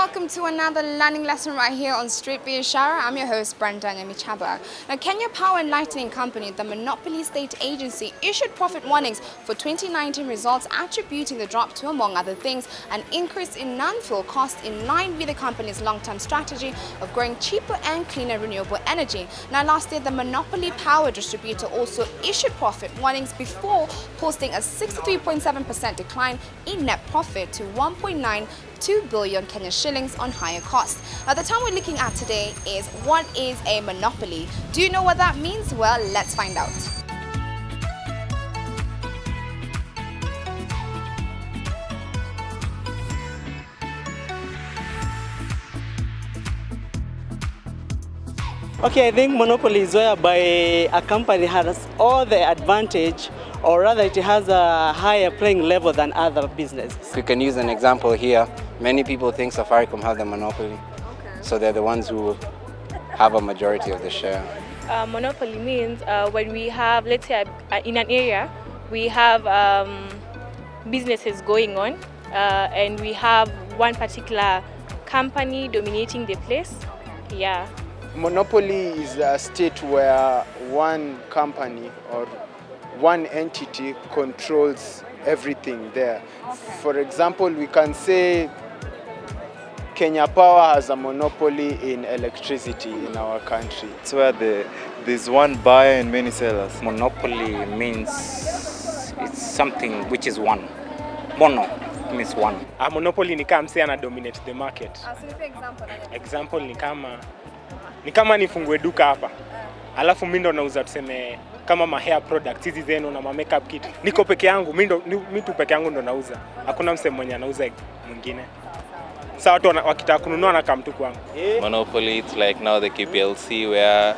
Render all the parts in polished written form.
welcome to another learning lesson right here on Street Biashara. I'm your host, Brenda Nyamichaba. Now, Kenya Power and Lighting Company, the monopoly state agency, issued profit warnings for 2019 results, attributing the drop to, among other things, an increase in non-fuel costs in line with the company's long-term strategy of growing cheaper and cleaner renewable energy. Now, last year, the monopoly power distributor also issued profit warnings before posting a 63.7% decline in net profit to 1.92 billion Kenya shillings on higher costs. Now, the term we're looking at today is, what is a monopoly? Do you know what that means? Well, let's find out. Okay, I think monopoly is whereby a company has all the advantage, or rather it has a higher playing level than other businesses. We can use an example here. Many people think Safaricom has the monopoly. Okay. So they're the ones who have a majority of the share. Monopoly means when we have, let's say in an area, we have businesses going on and we have one particular company dominating the place. Yeah. Monopoly is a state where one company or one entity controls everything there. Okay. For example, we can say Kenya Power has a monopoly in electricity in our country. It's where there's one buyer and many sellers. Monopoly means it's something which is one. Mono means one. A monopoly ni kama msee ana dominate the market. Example ni kama nifungue duka hapa. Alafu mimi ndo nauza tuseme kama ma hair products hizi zenu na ma makeup kit. Niko peke yangu, mimi tu peke yangu ndo nauza. Hakuna msee mwenye anauza mwingine. Sasa watu wakitaka kununua na kama mtu kwangu. Monopoly, it's like now the KPLC, where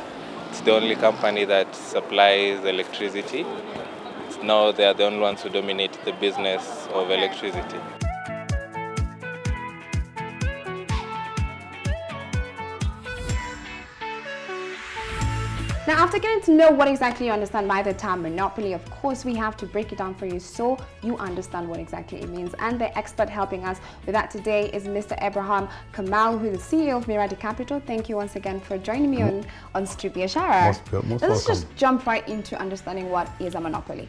it's the only company that supplies electricity. Now they are the only ones who dominate the business of electricity. Now, after getting to know what exactly you understand by the term monopoly, of course, we have to break it down for you so you understand what exactly it means. And the expert helping us with that today is Mr. Abraham Kamal, who is the CEO of Miradi Capital. Thank you once again for joining me on Street Biashara. Most Let's just jump right into understanding what is a monopoly.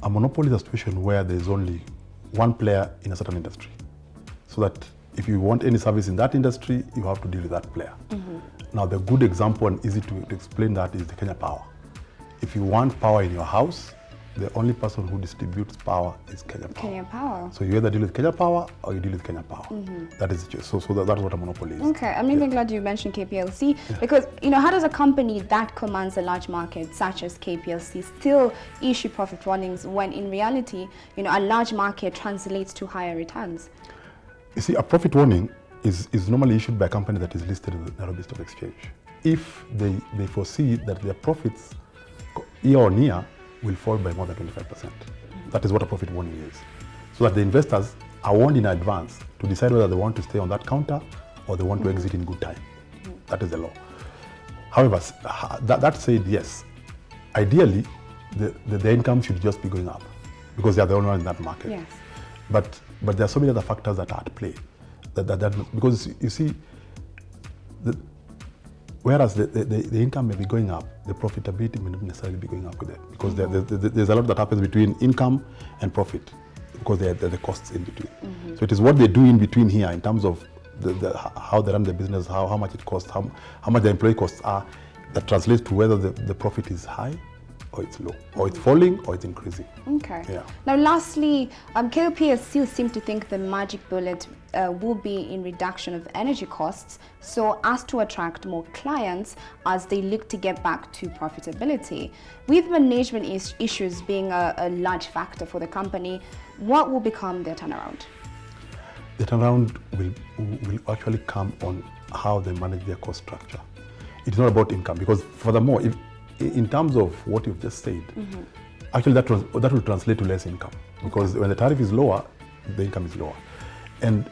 A monopoly is a situation where there is only one player in a certain industry. So that if you want any service in that industry, you have to deal with that player. Mm-hmm. Now, the good example and easy to explain that is the Kenya Power. If you want power in your house, the only person who distributes power is Kenya Power. Kenya Power. So you either deal with Kenya Power or you deal with Kenya Power. Mm-hmm. That is so that's what a monopoly is. Okay, I'm really glad you mentioned KPLC because, how does a company that commands a large market such as KPLC still issue profit warnings when in reality, a large market translates to higher returns? You see, a profit warning is normally issued by a company that is listed in the Nairobi Stock Exchange. If they foresee that their profits year on year will fall by more than 25%. That is what a profit warning is. So that the investors are warned in advance to decide whether they want to stay on that counter or they want to exit in good time. That is the law. However, that said, yes, ideally, the income should just be going up because they are the only one in that market. Yes. But there are so many other factors that are at play. Because you see, whereas the income may be going up, the profitability may not necessarily be going up with it. Because there's a lot that happens between income and profit, because there are the costs in between. Mm-hmm. So it is what they do in between here in terms of how they run the business, how much it costs, how much the employee costs are, that translates to whether the profit is high or it's low, or it's falling, or it's increasing. Okay. Yeah. Now, lastly, KOPS still seem to think the magic bullet will be in reduction of energy costs, so as to attract more clients as they look to get back to profitability. With management issues being a large factor for the company, what will become their turnaround? The turnaround will actually come on how they manage their cost structure. It's not about income, because furthermore, in terms of what you've just said, mm-hmm. actually that will translate to less income, because when the tariff is lower, the income is lower. And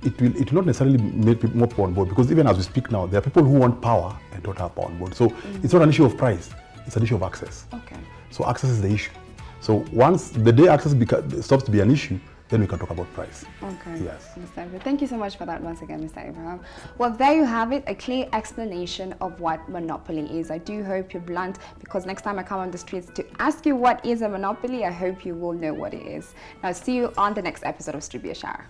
it will not necessarily make people more power on board, because even as we speak now, there are people who want power and don't have power on board. So it's not an issue of price, it's an issue of access. Okay. So access is the issue. So once the day access stops to be an issue, then we can talk about price. Okay. Yes. Mr. Abraham. Thank you so much for that once again, Mr. Abraham. Well, there you have it, a clear explanation of what monopoly is. I do hope you're blunt, because next time I come on the streets to ask you what is a monopoly, I hope you will know what it is. Now, see you on the next episode of Biashara.